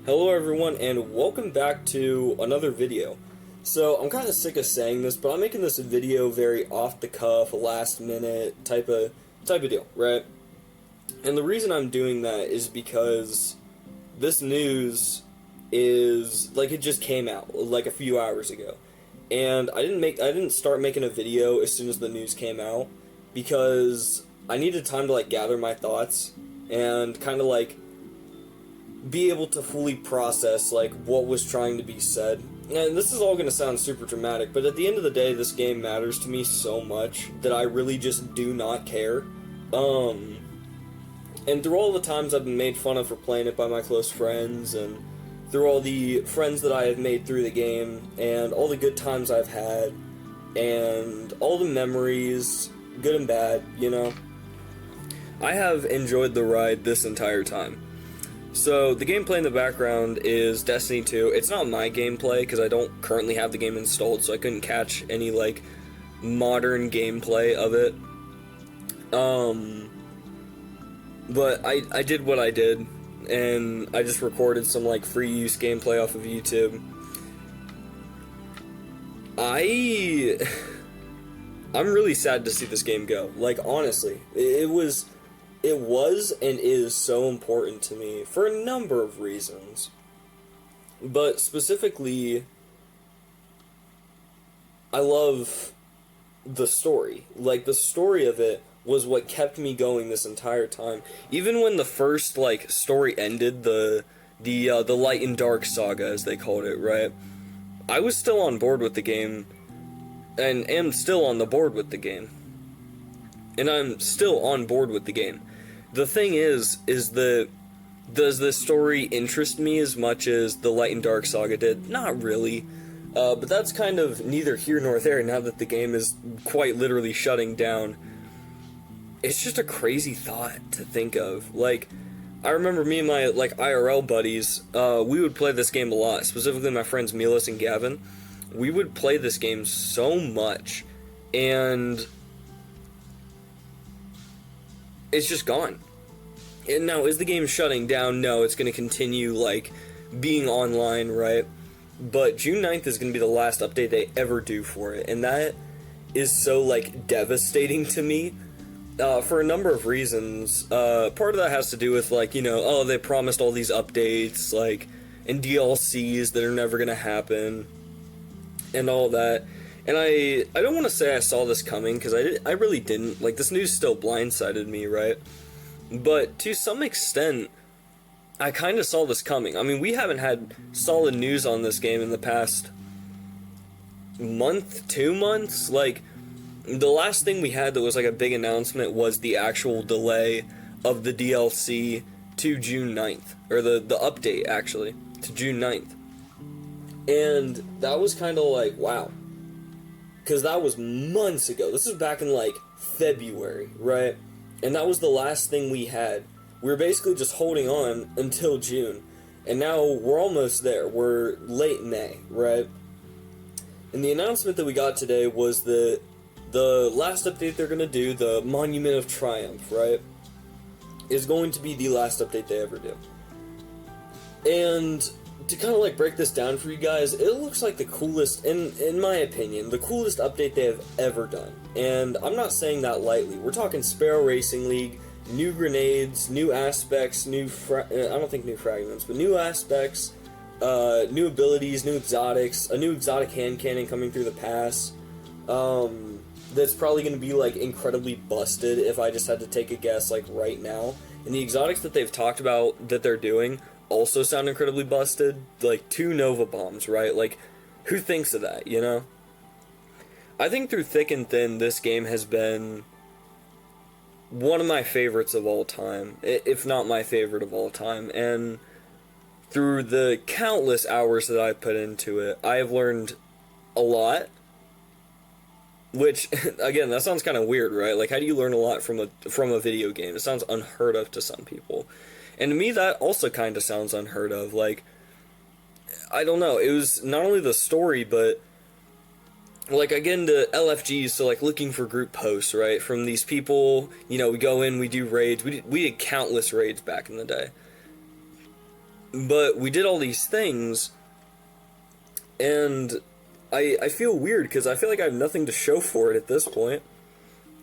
Hello everyone and welcome back to another video. So I'm kind of sick of saying this, but I'm making this video very off the cuff, last minute type of deal, right? And the reason I'm doing that is because this news is like it just came out like a few hours ago. And I didn't start making a video as soon as the news came out because I needed time to like gather my thoughts and kind of like be able to fully process like what was trying to be said. And this is all going to sound super dramatic, but at the end of the day, this game matters to me so much that I really just do not care. And through all the times I've been made fun of for playing it by my close friends, and through all the friends that I have made through the game, and all the good times I've had, and all the memories, good and bad, you know, I have enjoyed the ride this entire time. So, the gameplay in the background is Destiny 2. It's not my gameplay, because I don't currently have the game installed, so I couldn't catch any, like, modern gameplay of it. But I did what I did, and I just recorded some, like, free use gameplay off of YouTube. I'm really sad to see this game go. Like, honestly, it was and is so important to me for a number of reasons. But specifically, I love the story. Like, the story of it was what kept me going this entire time. Even when the first, like, story ended, the Light and Dark saga, as they called it, right? I was still on board with the game, and am still on the board with the game. And I'm still on board with the game. The thing is that, does this story interest me as much as the Light and Dark saga did? Not really. But that's kind of neither here nor there now that the game is quite literally shutting down. It's just a crazy thought to think of. Like, I remember me and my, like, IRL buddies, we would play this game a lot, specifically my friends Milos and Gavin. We would play this game so much, and it's just gone. And now, is the game shutting down? No, it's going to continue, like, being online, right? But June 9th is going to be the last update they ever do for it, and that is so, like, devastating to me, for a number of reasons. Part of that has to do with, like, you know, oh, they promised all these updates, like, and DLCs that are never going to happen, and all that. And I don't want to say I saw this coming, because I really didn't. Like, this news still blindsided me, right? But to some extent, I kind of saw this coming. I mean, we haven't had solid news on this game in the past month, 2 months. Like, the last thing we had that was like a big announcement was the actual delay of the DLC to June 9th. Or the update, actually, to June 9th. And that was kind of like, wow. Because that was months ago. This was back in, like, February, right? And that was the last thing we had. We were basically just holding on until June. And now we're almost there. We're late May, right? And the announcement that we got today was that the last update they're going to do, the Monument of Triumph, right, is going to be the last update they ever do. And to kind of like break this down for you guys, it looks like the coolest, in my opinion, the coolest update they have ever done. And I'm not saying that lightly. We're talking Sparrow Racing League, new grenades, new aspects, I don't think new fragments, but new aspects, new abilities, new exotics, a new exotic hand cannon coming through the pass, that's probably going to be like incredibly busted if I just had to take a guess like right now. And the exotics that they've talked about that they're doing also sound incredibly busted. Like 2 Nova Bombs, right? Like, who thinks of that, you know? I think through thick and thin, this game has been one of my favorites of all time, if not my favorite of all time. And through the countless hours that I've put into it, I have learned a lot. Which, again, that sounds kind of weird, right? Like, how do you learn a lot from a video game? It sounds unheard of to some people. And to me, that also kind of sounds unheard of. Like, I don't know. It was not only the story, but, like, I get into LFGs, so, like, looking for group posts, right? From these people, you know, we go in, we do raids. We did countless raids back in the day. But we did all these things, and I feel weird because I feel like I have nothing to show for it at this point.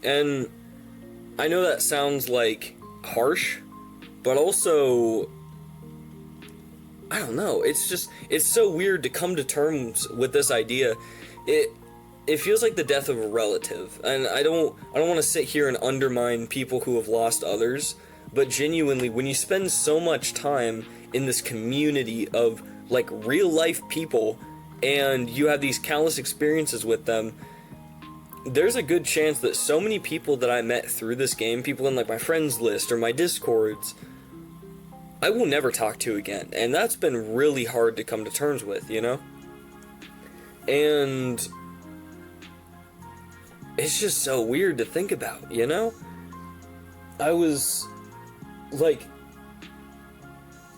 And I know that sounds like harsh, but also, I don't know, it's so weird to come to terms with this idea. It feels like the death of a relative, and I don't want to sit here and undermine people who have lost others, but genuinely, when you spend so much time in this community of like real life people and you have these countless experiences with them, there's a good chance that so many people that I met through this game, people in like my friends list or my discords, I will never talk to again. And that's been really hard to come to terms with, you know? And it's just so weird to think about, you know? I was like,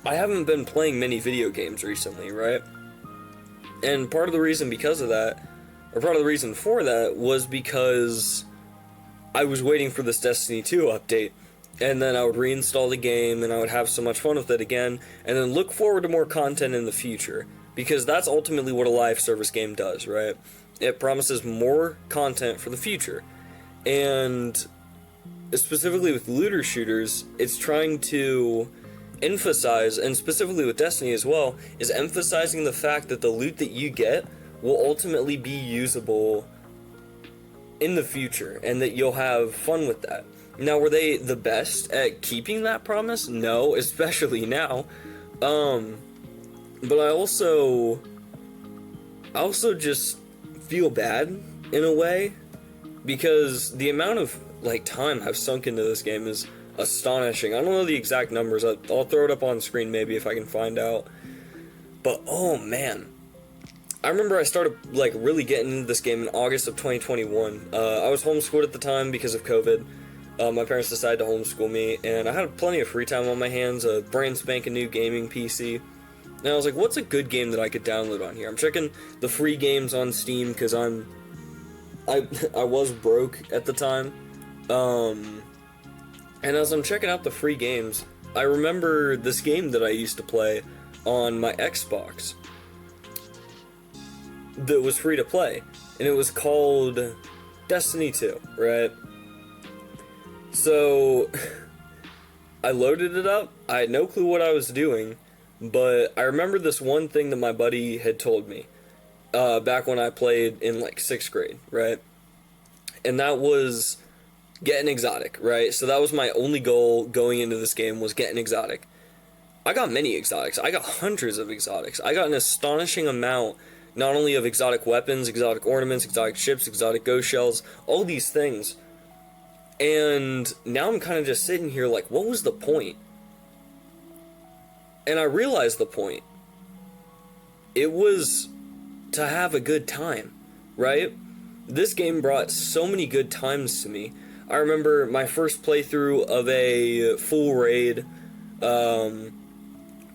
I haven't been playing many video games recently, right? And part of the reason because of that, or part of the reason for that, was because I was waiting for this Destiny 2 update, and then I would reinstall the game, and I would have so much fun with it again, and then look forward to more content in the future, because that's ultimately what a live service game does, right? It promises more content for the future, and specifically with looter shooters, it's trying to emphasize, and specifically with Destiny as well, is emphasizing the fact that the loot that you get will ultimately be usable in the future, and that you'll have fun with that. Now, were they the best at keeping that promise? No, especially now. But I also just feel bad in a way, because the amount of like time I've sunk into this game is astonishing. I don't know the exact numbers. I'll throw it up on screen maybe if I can find out. But oh man, I remember I started like really getting into this game in August of 2021. I was homeschooled at the time because of COVID. My parents decided to homeschool me, and I had plenty of free time on my hands, a brand spanking new gaming PC. And I was like, what's a good game that I could download on here? I'm checking the free games on Steam because I was broke at the time. And as I'm checking out the free games, I remember this game that I used to play on my Xbox that was free to play, and it was called Destiny 2, right? So I loaded it up. I had no clue what I was doing, but I remember this one thing that my buddy had told me back when I played in like 6th grade, right? And that was get an exotic, right? So that was my only goal going into this game, was get an exotic. I got many exotics. I got hundreds of exotics. I got an astonishing amount, not only of exotic weapons, exotic ornaments, exotic ships, exotic ghost shells, all these things. And now I'm kind of just sitting here like, what was the point? And I realized the point. It was to have a good time, right? This game brought so many good times to me. I remember my first playthrough of a full raid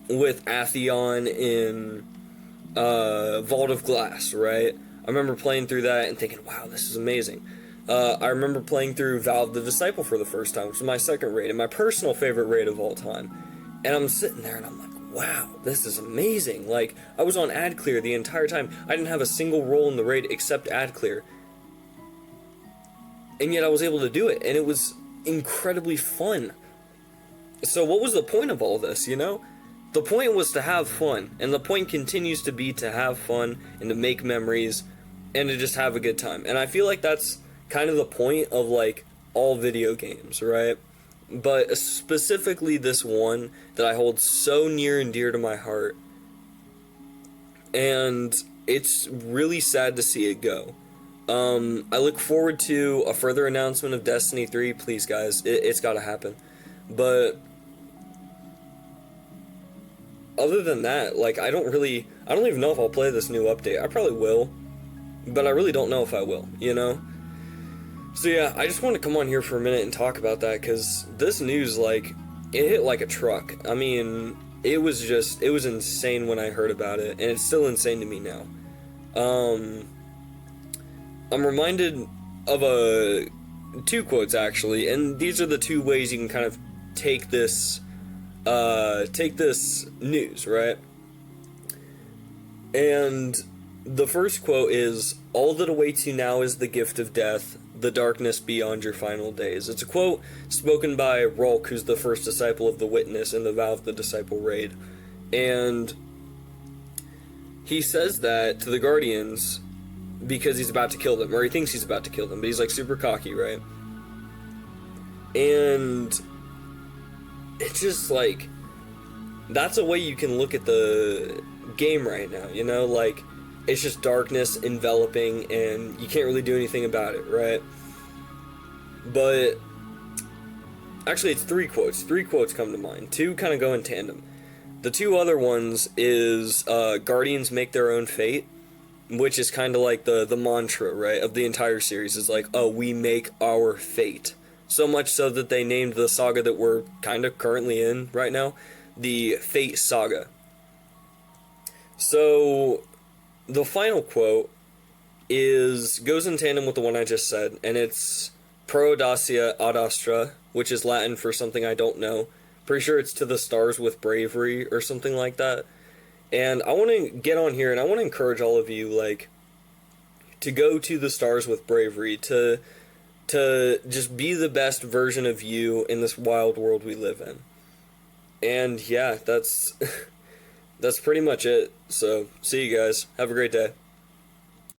with Atheon in Vault of Glass, right? I remember playing through that and thinking, wow, this is amazing. I remember playing through Valve the Disciple for the first time, which was my second raid, and my personal favorite raid of all time. And I'm sitting there and I'm like, wow, this is amazing. Like, I was on ad clear the entire time. I didn't have a single role in the raid except ad clear. And yet I was able to do it, and it was incredibly fun. So what was the point of all this, you know? The point was to have fun, and the point continues to be to have fun and to make memories and to just have a good time. And I feel like that's kind of the point of like all video games, right? But specifically this one that I hold so near and dear to my heart. And it's really sad to see it go. I look forward to a further announcement of Destiny 3. Please, guys, it's gotta happen. But other than that, like, I don't even know if I'll play this new update. I probably will, but I really don't know if I will, you know? So yeah, I just want to come on here for a minute and talk about that, because this news, like, it hit like a truck. I mean, it was insane when I heard about it, and it's still insane to me now. I'm reminded of two quotes, actually, and these are the two ways you can kind of take this take this news, right? And the first quote is, "All that awaits you now is the gift of death, the darkness beyond your final days." It's a quote spoken by Ralk, who's the first disciple of the Witness in the Vow of the Disciple raid. And he says that to the Guardians because he's about to kill them, or he thinks he's about to kill them, but he's like super cocky, right? And it's just like, that's a way you can look at the game right now, you know? Like, it's just darkness enveloping, and you can't really do anything about it, right? But actually, it's three quotes. Three quotes come to mind. Two kind of go in tandem. The two other ones is Guardians make their own fate, which is kind of like the mantra, right, of the entire series. Is like, oh, we make our fate. So much so that they named the saga that we're kind of currently in right now the Fate Saga. So the final quote goes in tandem with the one I just said, and it's Pro audacia ad astra, which is Latin for something I don't know. Pretty sure it's to the stars with bravery or something like that. And I want to get on here and I want to encourage all of you, like, to go to the stars with bravery, to just be the best version of you in this wild world we live in. And yeah, that's that's pretty much it. So, see you guys. Have a great day.